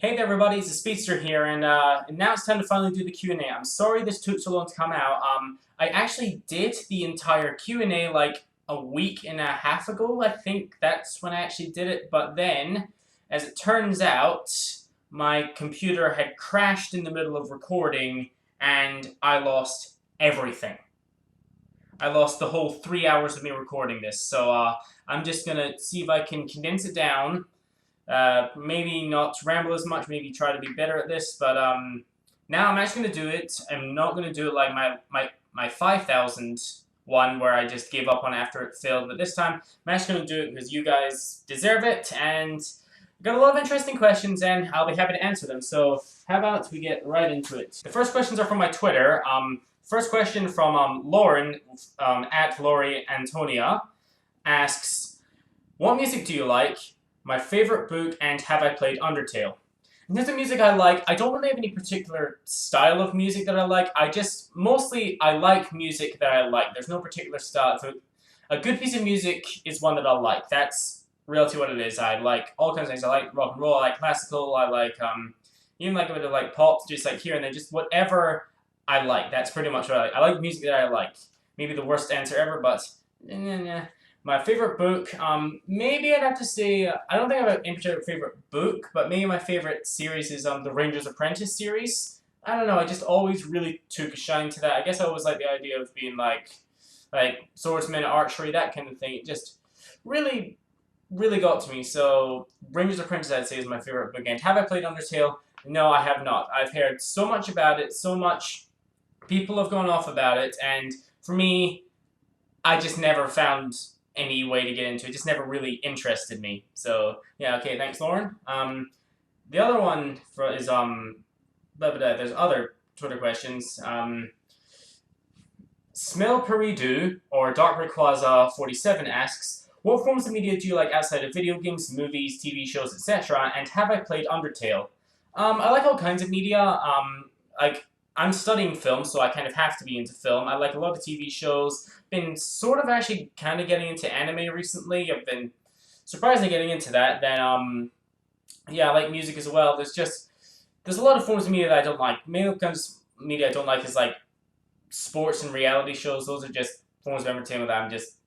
Hey there everybody, it's the Speedster here, and now it's time to finally do the Q&A. I'm sorry this took so long to come out. I actually did the entire Q&A like a week and a half ago. I think that's when I actually did it, but then, as it turns out, my computer had crashed in the middle of recording, and I lost everything. I lost the whole 3 hours of me recording this, so I'm just gonna see if I can condense it down. Maybe not ramble as much, maybe try to be better at this, but now I'm actually going to do it. I'm not going to do it like my 5,000 one where I just gave up on after it failed, but this time I'm actually going to do it because you guys deserve it, and I've got a lot of interesting questions, and I'll be happy to answer them. So how about we get right into it? The first questions are from my Twitter. First question from Lauren, at Lori Antonia, asks, what music do you like? My favorite book, and have I played Undertale? In terms of music I like, I don't really have any particular style of music that I like. Mostly I like music that I like. There's no particular style. So a good piece of music is one that I like. That's really what it is. I like all kinds of things. I like rock and roll, I like classical, I like, even like a bit of like pop, just like here and there, just whatever I like. That's pretty much what I like. I like music that I like. Maybe the worst answer ever, but my favorite book, maybe I'd have to say, I don't think I have an in particular favorite book, but maybe my favorite series is the Ranger's Apprentice series. I don't know, I just always really took a shine to that. I guess I always like the idea of being like swordsman, archery, that kind of thing. It just really, really got to me. So Ranger's Apprentice, I'd say, is my favorite book. And have I played Undertale? No, I have not. I've heard so much about it, so much people have gone off about it, and for me, I just never found any way to get into it. It just never really interested me. So yeah, okay, thanks, Lauren. The other one is there's other Twitter questions. Smell Peridu or Dark Rayquaza 47 asks, what forms of media do you like outside of video games, movies, TV shows, etc.? And have I played Undertale? I like all kinds of media. Like I'm studying film, so I kind of have to be into film. I like a lot of TV shows. Been sort of actually kind of getting into anime recently. I've been surprisingly getting into that. Then, yeah, I like music as well. There's a lot of forms of media that I don't like. Mainly because media I don't like is like sports and reality shows. Those are just forms of entertainment that I'm just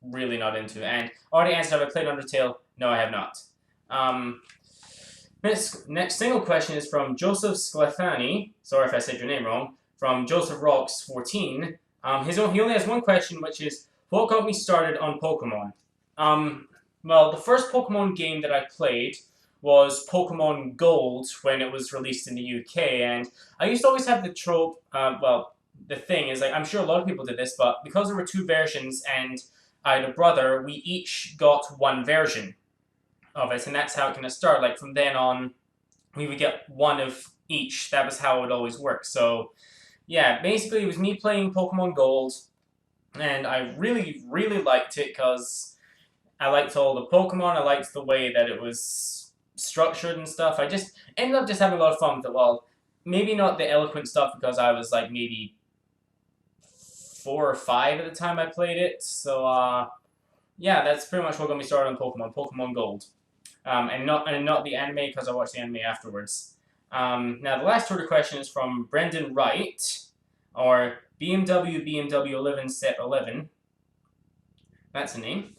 really not into. And already answered, have I played Undertale? No, I have not. Next single question is from Joseph Sclafani. Sorry if I said your name wrong. From Joseph Rocks 14. He only has one question, which is, what got me started on Pokemon? Well, the first Pokemon game that I played was Pokemon Gold when it was released in the UK, and I used to always have the trope, well, the thing is, like, I'm sure a lot of people did this, but because there were two versions and I had a brother, we each got one version of it, and that's how it kind of started. Like, from then on, we would get one of each. That was how it would always work. So yeah, basically it was me playing Pokemon Gold, and I really, really liked it because I liked all the Pokemon, I liked the way that it was structured and stuff. I just ended up just having a lot of fun with it. Well, maybe not the eloquent stuff because I was like maybe 4 or 5 at the time I played it. So yeah, that's pretty much what got me started on Pokemon Gold. And not the anime because I watched the anime afterwards. Now the last Twitter question is from Brendan Wright, or BMW 11 Set 11. That's a name.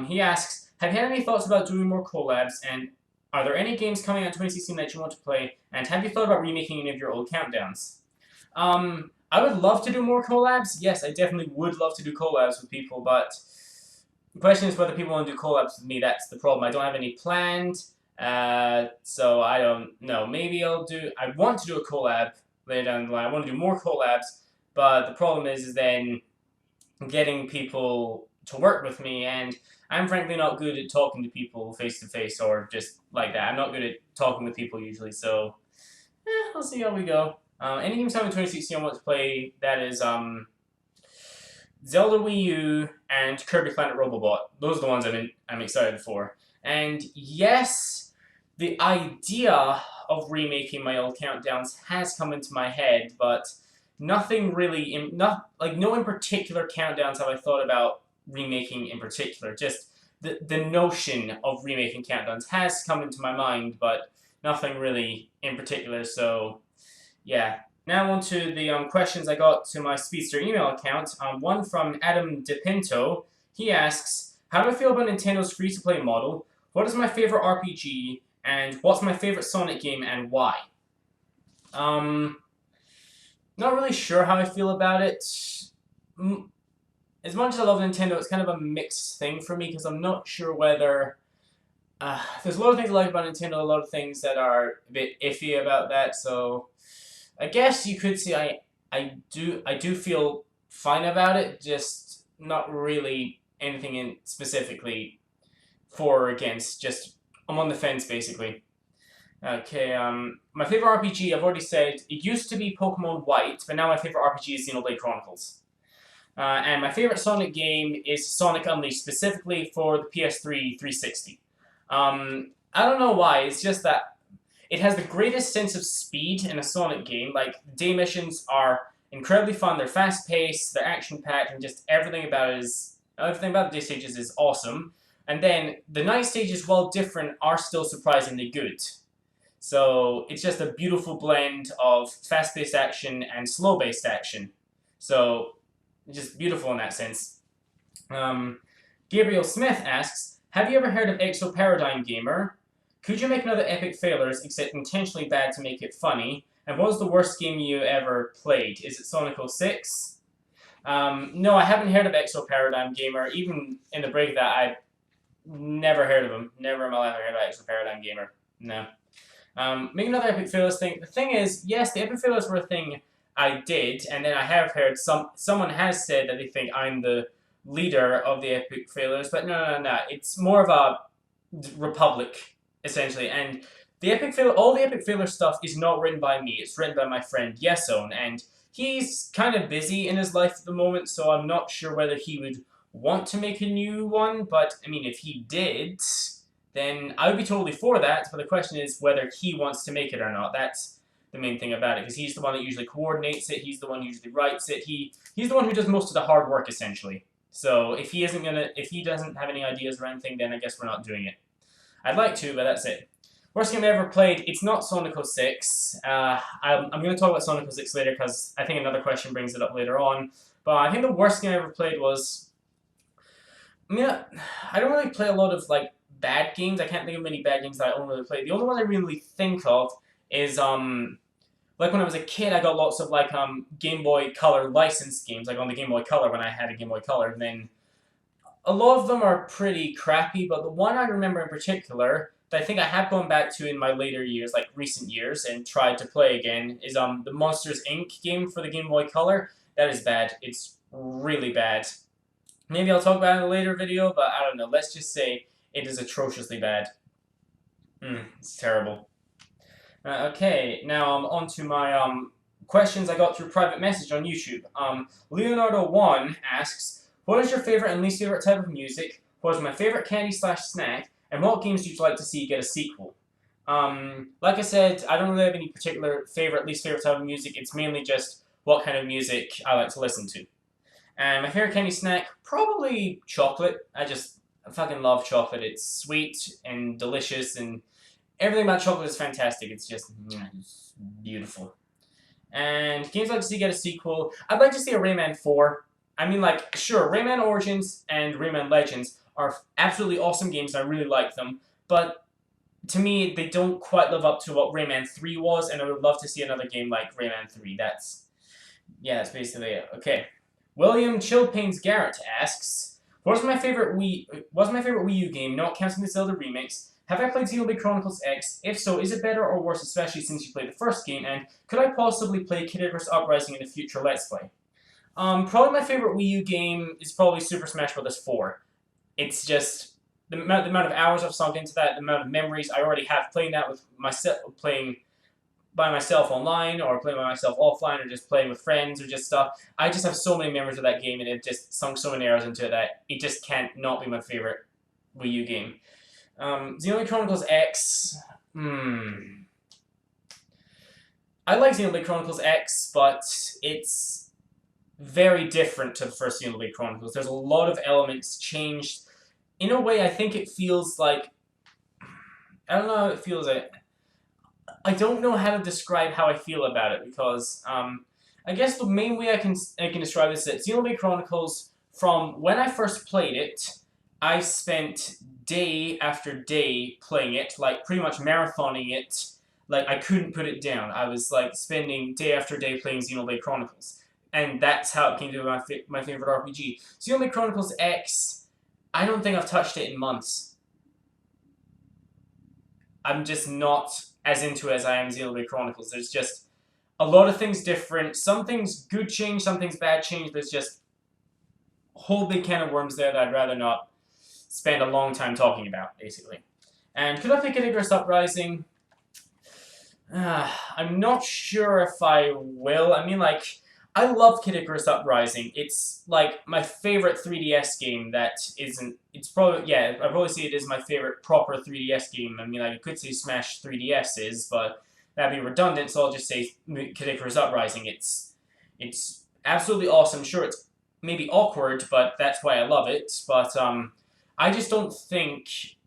He asks, have you had any thoughts about doing more collabs, and are there any games coming out in 2016 that you want to play, and have you thought about remaking any of your old countdowns? I would love to do more collabs. Yes, I definitely would love to do collabs with people, but the question is whether people want to do collabs with me. That's the problem. I don't have any planned, so I don't know. Maybe I want to do a collab later down the line. I want to do more collabs, but the problem is then getting people to work with me, and I'm frankly not good at talking to people face to face or just like that. I'm not good at talking with people usually, so we'll see how we go. Any games coming in 2016 I want to play, that is Zelda Wii U and Kirby Planet Robobot. Those are the ones I'm excited for. And yes, the idea of remaking my old countdowns has come into my head, but nothing really, no in particular countdowns have I thought about remaking in particular. Just the notion of remaking countdowns has come into my mind, but nothing really in particular, so yeah. Now on to the questions I got to my Speedster email account. One from Adam DePinto. He asks, how do I feel about Nintendo's free-to-play model? What is my favorite RPG? And what's my favorite Sonic game and why? Not really sure how I feel about it. As much as I love Nintendo, it's kind of a mixed thing for me because I'm not sure whether... there's a lot of things I like about Nintendo, a lot of things that are a bit iffy about that, so... I guess you could say I do feel fine about it, just not really anything in specifically for or against, just I'm on the fence basically. Okay, my favorite RPG, I've already said, it used to be Pokemon White, but now my favorite RPG is Xenoblade Chronicles. And my favorite Sonic game is Sonic Unleashed, specifically for the PS3 360. I don't know why, it's just that it has the greatest sense of speed in a Sonic game. Like, the day missions are incredibly fun, they're fast-paced, they're action-packed, and just everything about the day stages is awesome. And then, the night stages, while different, are still surprisingly good. So, it's just a beautiful blend of fast-paced action and slow-paced action. So, just beautiful in that sense. Gabriel Smith asks, have you ever heard of Exo Paradigm Gamer? Could you make another epic failures, except intentionally bad to make it funny? And what was the worst game you ever played? Is it Sonic 06? No, I haven't heard of Exo Paradigm Gamer. Even in the break that, I've never heard of him. Never in my life have I heard of Exo Paradigm Gamer. No. Make another epic failures thing. The thing is, yes, the epic failures were a thing I did, and then I have heard someone has said that they think I'm the leader of the epic failures, but no. It's more of a republic, essentially, and all the epic failure stuff is not written by me. It's written by my friend Yeson, and he's kind of busy in his life at the moment, so I'm not sure whether he would want to make a new one, but, I mean, if he did, then I would be totally for that, but the question is whether he wants to make it or not. That's the main thing about it, because he's the one that usually coordinates it, he's the one who usually writes it, he's the one who does most of the hard work, essentially. So if he doesn't have any ideas or anything, then I guess we're not doing it. I'd like to, but that's it. Worst game I ever played, it's not Sonic 06. I'm going to talk about Sonic 06 later, because I think another question brings it up later on. But I think the worst game I ever played was... I mean, I don't really play a lot of, like, bad games. I can't think of many bad games that I don't really play. The only one I really think of is, like when I was a kid, I got lots of, like, Game Boy Color licensed games, like on the Game Boy Color when I had a Game Boy Color. And then a lot of them are pretty crappy, but the one I remember in particular that I think I have gone back to in my later years, like recent years, and tried to play again is the Monsters, Inc. game for the Game Boy Color. That is bad. It's really bad. Maybe I'll talk about it in a later video, but I don't know. Let's just say it is atrociously bad. It's terrible. Okay, now on to my questions I got through private message on YouTube. Leonardo1 asks, what is your favorite and least favorite type of music? What is my favorite candy/snack? And what games would you like to see get a sequel? Like I said, I don't really have any particular favorite, least favorite type of music. It's mainly just what kind of music I like to listen to. And my favorite candy snack, probably chocolate. I fucking love chocolate. It's sweet and delicious, and everything about chocolate is fantastic. It's just it's beautiful. And games I'd like to see get a sequel. I'd like to see a Rayman 4. I mean, like, sure, Rayman Origins and Rayman Legends are absolutely awesome games, and I really like them. But to me, they don't quite live up to what Rayman 3 was, and I would love to see another game like Rayman 3. That's basically it. Okay. William Chilpains Garrett asks, what's my favorite Wii U game, not counting the Zelda remix? Have I played Xenoblade Chronicles X? If so, is it better or worse, especially since you played the first game? And could I possibly play Kid Icarus Uprising in a future Let's Play? Probably my favorite Wii U game is probably Super Smash Bros. 4. It's just the amount of hours I've sunk into that, the amount of memories I already have playing that with myself, playing by myself online, or playing by myself offline, or just playing with friends, or just stuff. I just have so many memories of that game, and it just sunk so many hours into it that it just can't not be my favorite Wii U game. Xenoblade Chronicles X. I like Xenoblade Chronicles X, but it's very different to the first Xenoblade Chronicles. There's a lot of elements changed. In a way, I think it feels like... I don't know how it feels like... I don't know how to describe how I feel about it because I guess the main way I can describe this is that Xenoblade Chronicles, from when I first played it, I spent day after day playing it, like pretty much marathoning it. Like I couldn't put it down. I was like spending day after day playing Xenoblade Chronicles, and that's how it came to be my favorite RPG. Xenoblade Chronicles X, I don't think I've touched it in months. I'm just not as into it as I am Xenoblade Chronicles. There's just a lot of things different. Some things good change, some things bad change. There's just a whole big can of worms there that I'd rather not spend a long time talking about, basically. And could I pick Kid Icarus Uprising? I'm not sure if I will. I mean, like, I love Kid Icarus Uprising. It's, like, my favorite 3DS game that isn't... It's probably... Yeah, I'd probably say it is my favorite proper 3DS game. I mean, like, I could say Smash 3DS is, but that'd be redundant, so I'll just say Kid Icarus Uprising. It's absolutely awesome. Sure, it's maybe awkward, but that's why I love it. But, I just don't think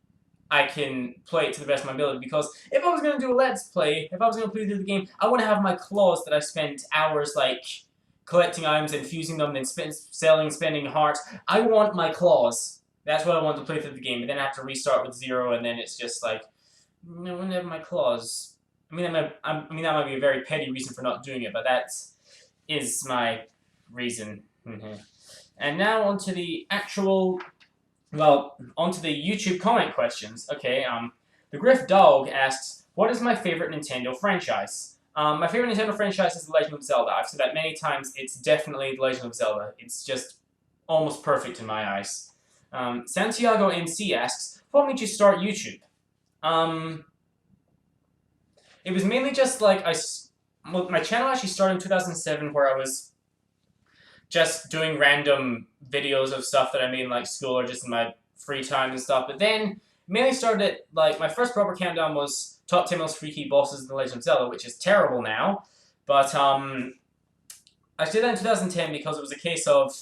I can play it to the best of my ability, because if I was going to do a Let's Play, if I was going to play through the game, I want to have my claws that I spent hours, like, collecting items and fusing them, then spending hearts. I want my claws. That's what I want to play through the game, and then I have to restart with 0, and then it's just like, I want to have my claws. I mean, that might be a very petty reason for not doing it, but that is my reason. And now onto the actual... Well, onto the YouTube comment questions. Okay, the Griff Dog asks, what is my favorite Nintendo franchise? My favorite Nintendo franchise is The Legend of Zelda. I've said that many times. It's definitely The Legend of Zelda. It's just almost perfect in my eyes. Santiago MC asks, what made you start YouTube? It was mainly just like, my channel actually started in 2007 where I was just doing random videos of stuff that I made in like school or just in my free time and stuff. But then mainly started like my first proper countdown was top 10 most freaky bosses in The Legend of Zelda, which is terrible now. But I did that in 2010 because it was a case of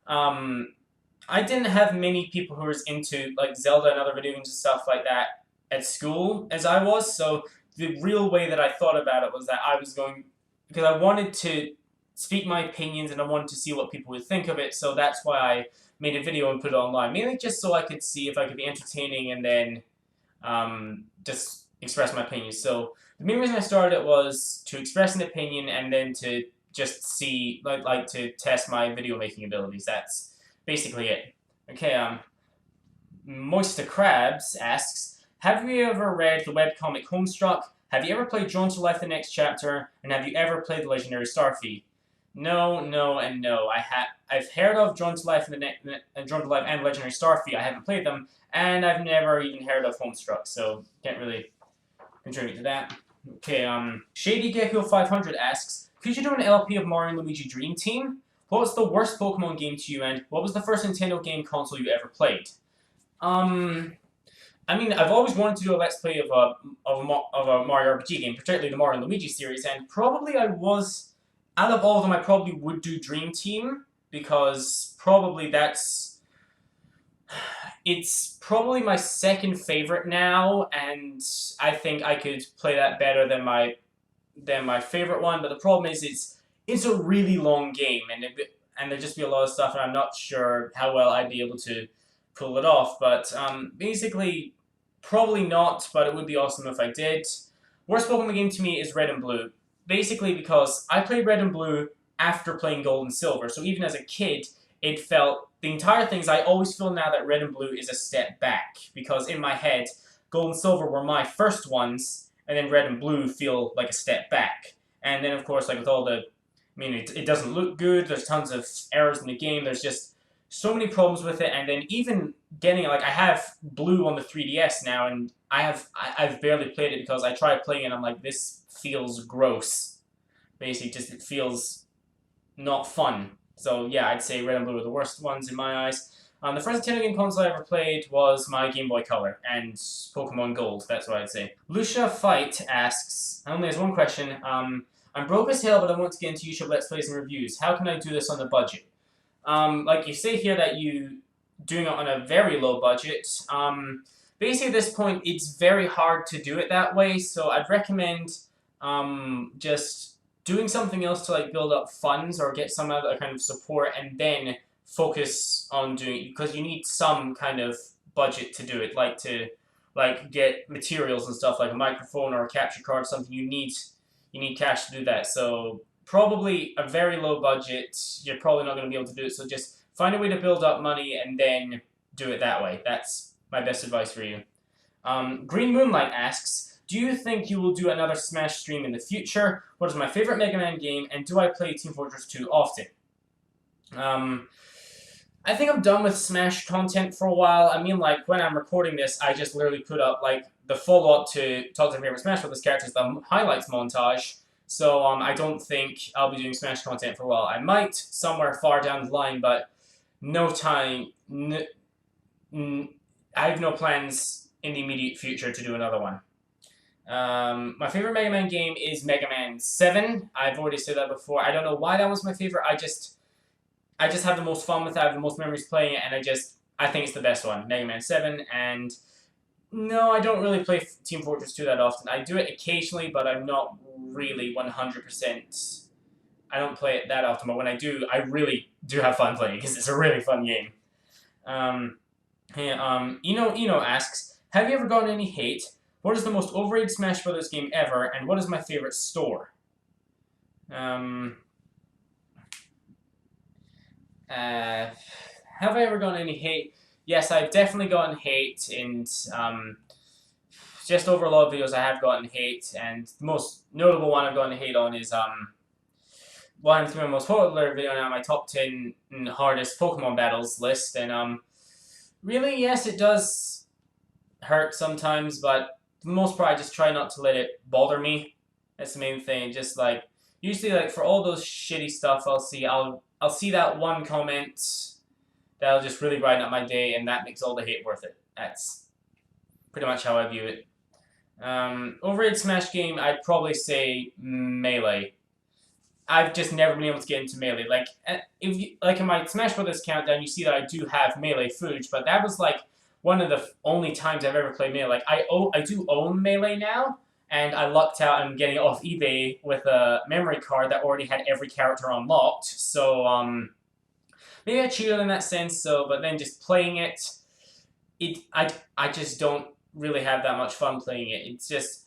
I didn't have many people who were into like Zelda and other video games and stuff like that at school as I was. So the real way that I thought about it was that I was going, because I wanted to speak my opinions and I wanted to see what people would think of it, so that's why I made a video and put it online. Mainly just so I could see if I could be entertaining and then just express my opinions. So the main reason I started it was to express an opinion and then to just see, like to test my video making abilities. That's basically it. Okay, Moista Krabs asks, have you ever read the webcomic Homestruck? Have you ever played Drawn to Life the Next Chapter? And have you ever played the Legendary Starfy? No, no, and no. I've heard of Drawn to Life and Legendary Starfy. I haven't played them, and I've never even heard of Homestruck, so can't really contribute to that. Okay, Shady Gecko 500 asks, could you do an LP of Mario and Luigi Dream Team? What was the worst Pokemon game to you, and what was the first Nintendo game console you ever played? I mean, I've always wanted to do a Let's Play of a Mario RPG game, particularly the Mario and Luigi series, and probably out of all of them, I probably would do Dream Team, because probably it's probably my second favorite now, and I think I could play that better than my favorite one, but the problem is it's a really long game, and there'd just be a lot of stuff, and I'm not sure how well I'd be able to pull it off, but basically, probably not, but it would be awesome if I did. Worst Pokemon game to me is Red and Blue. Basically because I played Red and Blue after playing Gold and Silver, so even as a kid, it felt, the entire thing is I always feel now that Red and Blue is a step back, because in my head, Gold and Silver were my first ones, and then Red and Blue feel like a step back. And then of course, like with all the, I mean, it doesn't look good, there's tons of errors in the game, there's just so many problems with it, and then even getting, like, I have Blue on the 3DS now, and I've barely played it because I tried playing it and I'm like, this feels gross. Basically, just it feels not fun. So yeah, I'd say Red and Blue are the worst ones in my eyes. The first Nintendo game console I ever played was my Game Boy Color and Pokemon Gold. That's what I'd say. Lucia Fight asks, only has one question. I'm broke as hell, but I want to get into YouTube Let's Plays and reviews. How can I do this on a budget? Like you say here that you doing it on a very low budget. basically at this point, it's very hard to do it that way, so I'd recommend just doing something else to like build up funds or get some other kind of support, and then focus on doing it, because you need some kind of budget to do it, like to get materials and stuff like a microphone or a capture card, something you need cash to do that. So probably a very low budget, you're probably not going to be able to do it, so just find a way to build up money and then do it that way. That's my best advice for you. Green Moonlight asks, do you think you will do another Smash stream in the future? What is my favorite Mega Man game, and do I play Team Fortress 2 often? I think I'm done with Smash content for a while. I mean, like, when I'm recording this, I just literally put up, like, the follow-up to Talk to My Favorite Smash Brothers characters, the highlights montage. So, I don't think I'll be doing Smash content for a while. I might somewhere far down the line, but no time. I have no plans in the immediate future to do another one. My favorite Mega Man game is Mega Man 7. I've already said that before. I don't know why that was my favorite. I just have the most fun with it. I have the most memories playing it, and I think it's the best one, Mega Man 7. And no, I don't really play Team Fortress 2 that often. I do it occasionally, but I'm not really 100%. I don't play it that often, but when I do, I really do have fun playing it, because it's a really fun game. Eno asks, have you ever gotten any hate? What is the most overrated Smash Brothers game ever, and what is my favorite store? Have I ever gotten any hate? Yes, I've definitely gotten hate, and just over a lot of videos I have gotten hate, and the most notable one I've gotten hate on is well, I'm my most popular video now, my top 10 hardest Pokemon battles list, and really, yes, it does hurt sometimes, but for the most part, I just try not to let it bother me. That's the main thing. Just like usually, like for all those shitty stuff, I'll see that one comment that'll just really brighten up my day, and that makes all the hate worth it. That's pretty much how I view it. Overrated Smash game, I'd probably say Melee. I've just never been able to get into Melee. Like, if you, like in my Smash Brothers countdown, you see that I do have Melee footage, but that was like one of the only times I've ever played Melee. Like, I do own Melee now, and I lucked out and getting it off eBay with a memory card that already had every character unlocked. So, maybe I cheated in that sense. So, but then just playing it, I just don't really have that much fun playing it. It's just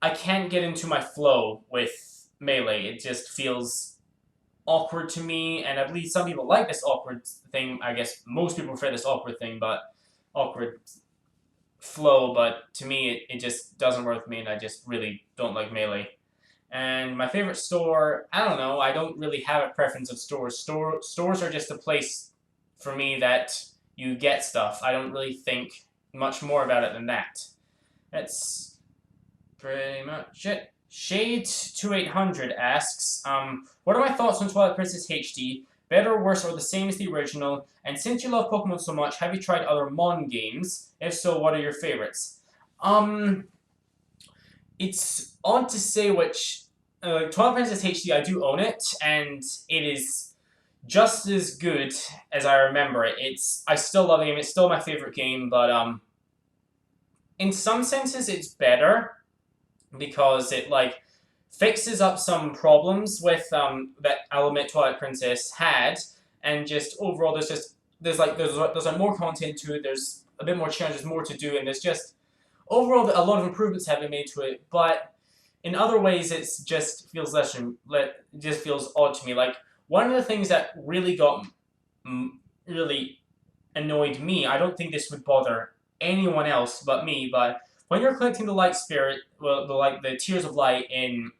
I can't get into my flow with Melee. It just feels awkward to me, and I believe some people like this awkward thing. I guess most people prefer this awkward thing, but awkward flow, but to me it just doesn't work with me, and I just really don't like Melee. And my favorite store, I don't know, I don't really have a preference of stores. Stores are just a place for me that you get stuff. I don't really think much more about it than that. That's pretty much it. Shade2800 asks, what are my thoughts on Twilight Princess HD? Better, worse, or the same as the original? And since you love Pokemon so much, have you tried other Mon games? If so, what are your favorites? It's odd to say which. Twilight Princess HD, I do own it, and it is just as good as I remember it. I still love the game. It's still my favorite game, but in some senses, it's better because it like fixes up some problems with that element Twilight Princess had, and just overall there's like more content to it. There's a bit more challenge. There's more to do, and there's just overall a lot of improvements have been made to it. But in other ways, it just feels just feels odd to me. Like one of the things that really really annoyed me. I don't think this would bother anyone else but me, but when you're collecting the Light Spirit, well, the Tears of Light in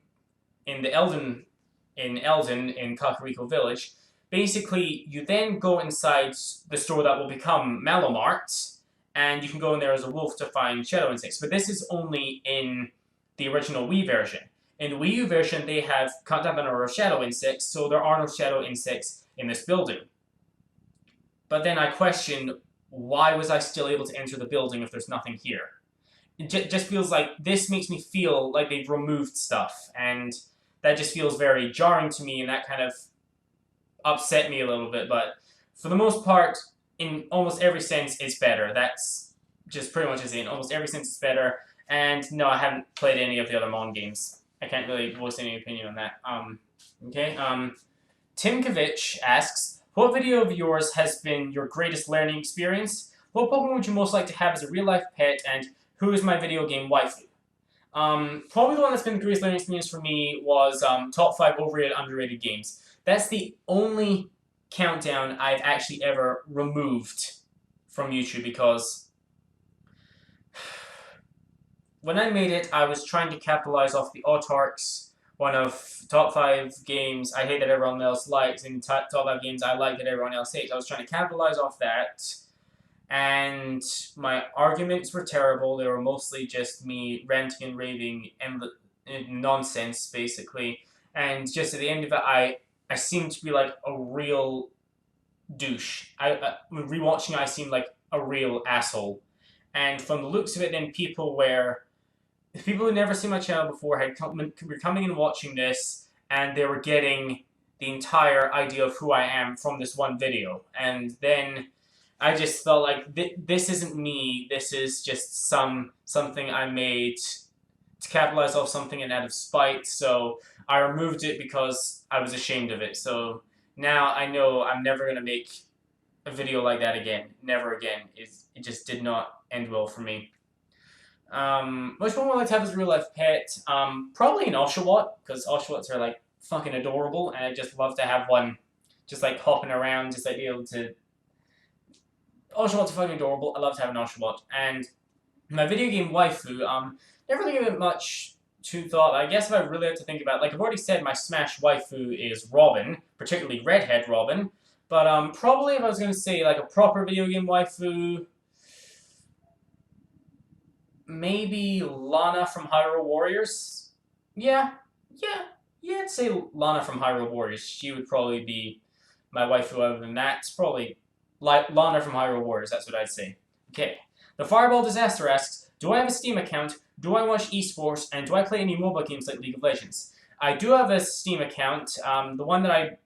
Elden in Kakariko Village, basically you then go inside the store that will become Mallow Mart, and you can go in there as a wolf to find Shadow Insects. But this is only in the original Wii version. In the Wii U version, they have cut down the number of Shadow Insects, so there are no Shadow Insects in this building. But then I question, why was I still able to enter the building if there's nothing here? It just feels like this makes me feel like they've removed stuff, and that just feels very jarring to me, and that kind of upset me a little bit. But for the most part, in almost every sense, it's better. That's just pretty much insane. Almost every sense is better. And no, I haven't played any of the other Mon games. I can't really voice any opinion on that. Okay. Tim Kovich asks, what video of yours has been your greatest learning experience? What Pokemon would you most like to have as a real-life pet? And who is my video game waifu? Probably the one that's been the greatest learning experience for me was top 5 overrated, underrated games. That's the only countdown I've actually ever removed from YouTube because when I made it, I was trying to capitalize off the Autarchs, one of top 5 games I hate that everyone else likes, and top 5 games I like that everyone else hates. I was trying to capitalize off that, and my arguments were terrible. They were mostly just me ranting and raving and nonsense, basically. And just at the end of it, I seemed to be like a real douche. Rewatching it, I seemed like a real asshole. And from the looks of it, then people who never seen my channel before were coming and watching this, and they were getting the entire idea of who I am from this one video. And then I just felt like this isn't me. This is just something I made to capitalize off something and out of spite. So I removed it because I was ashamed of it. So now I know I'm never gonna make a video like that again. Never again. It just did not end well for me. Which one would I like to have as a real life pet? Probably an Oshawott, because Oshawotts are like fucking adorable, and I just love to have one just like hopping around, just like be able to. Oshawotts are fucking adorable. I love to have an Oshawott. And my video game waifu, never really given it much to thought. I guess if I really had to think about it, like I've already said, my smash waifu is Robin, particularly Redhead Robin. But probably if I was going to say like a proper video game waifu, maybe Lana from Hyrule Warriors. Yeah, I'd say Lana from Hyrule Warriors. She would probably be my waifu other than that. It's probably like Lana from Hyrule Warriors, that's what I'd say. Okay. The Fireball Disaster asks, do I have a Steam account? Do I watch esports? And do I play any mobile games like League of Legends? I do have a Steam account. The one that I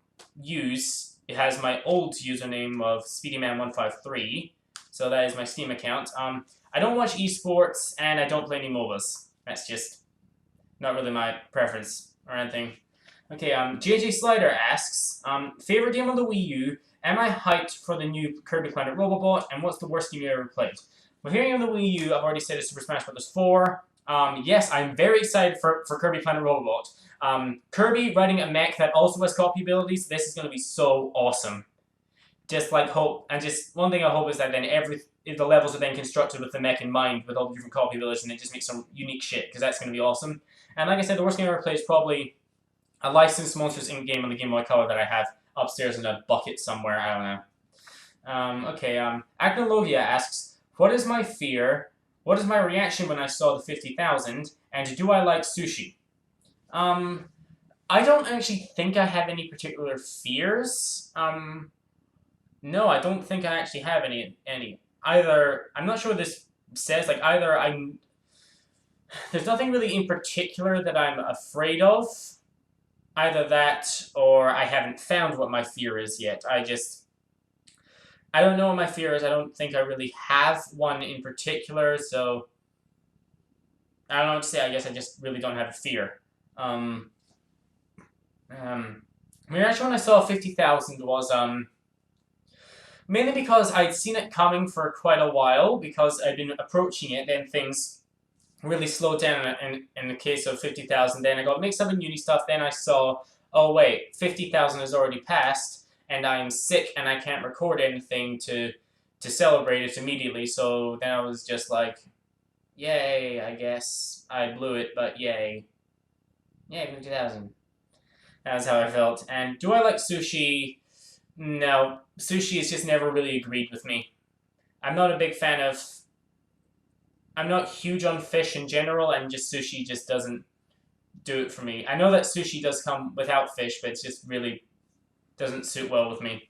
use, it has my old username of SpeedyMan153. So that is my Steam account. I don't watch esports, and I don't play any MOBAs. That's just not really my preference or anything. Okay, JJ Slider asks, favorite game on the Wii U? Am I hyped for the new Kirby Planet Robobot? And what's the worst game you ever played? My favorite game on the Wii U, I've already said, is Super Smash Bros. 4. Yes, I'm very excited for Kirby Planet Robobot. Kirby riding a mech that also has copy abilities, this is going to be so awesome. Just like hope, and just one thing I hope is that then the levels are then constructed with the mech in mind, with all the different copy abilities, and it just makes some unique shit, because that's going to be awesome. And like I said, the worst game I ever played is probably a licensed Monsters Inc. game on the Game Boy Color that I have upstairs in a bucket somewhere, I don't know. Okay, Agnologia asks, what is my fear? What is my reaction when I saw the 50,000? And do I like sushi? I don't actually think I have any particular fears. No, I don't think I actually have any. Either, I'm not sure what this says, like either there's nothing really in particular that I'm afraid of. Either that, or I haven't found what my fear is yet. I don't know what my fear is. I don't think I really have one in particular, so I don't know what to say. I guess I just really don't have a fear. Actually, when I saw 50,000 was, mainly because I'd seen it coming for quite a while, because I'd been approaching it, then things really slowed down in the case of 50,000. Then I got mixed up in uni stuff, then I saw, oh wait, 50,000 has already passed, and I'm sick and I can't record anything to celebrate it immediately, so then I was just like, yay, I guess I blew it, but yay. Yay, 50,000. That's how I felt. And do I like sushi? No, sushi has just never really agreed with me. I'm not a big fan of... I'm not huge on fish in general, and just sushi just doesn't do it for me. I know that sushi does come without fish, but it just really doesn't suit well with me.